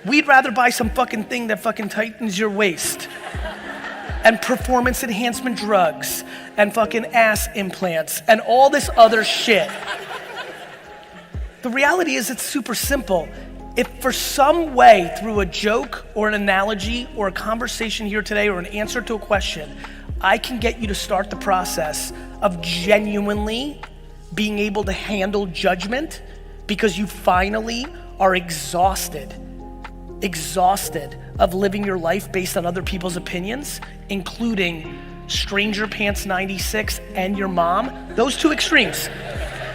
We'd rather buy some fucking thing that fucking tightens your waist and performance enhancement drugs and fucking ass implants and all this other shit. The reality is it's super simple. If for some way, through a joke or an analogy or a conversation here today or an answer to a question, I can get you to start the process of genuinely being able to handle judgment because you finally are exhausted of living your life based on other people's opinions, including Stranger Pants 96 and your mom. Those two extremes.